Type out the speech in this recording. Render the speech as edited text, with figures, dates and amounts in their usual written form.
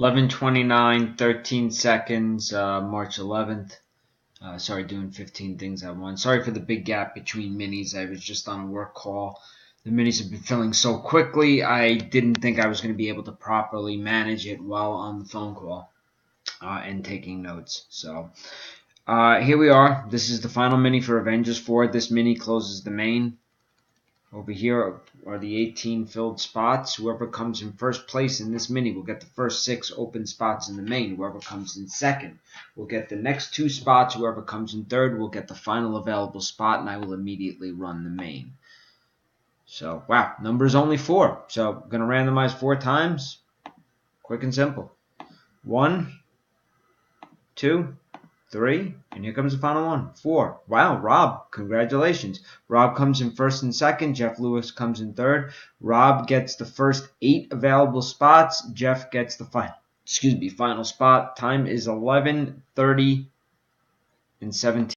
11:29, 13 seconds, March 11th. Sorry, doing 15 things at once. Sorry for the big gap between minis. I was just on a work call. The minis have been filling so quickly, I didn't think I was going to be able to properly manage it while on the phone call and taking notes. So here we are. This is the final mini for Avengers 4. This mini closes the main. Over here are the 18 filled spots. Whoever comes in first place in this mini will get the first 6 open spots in the main. Whoever comes in second will get the next 2 spots. Whoever comes in third will get the final available spot, and I will immediately run the main. So, wow, number is only 4. So, I'm going to randomize 4 times. Quick and simple. 1, 2, 3, and here comes the final one. 4. Wow, Rob, congratulations. Rob comes in first and second. Jeff Lewis comes in third. Rob gets the first 8 available spots. Jeff gets the final spot. Time is 11:30 and 17.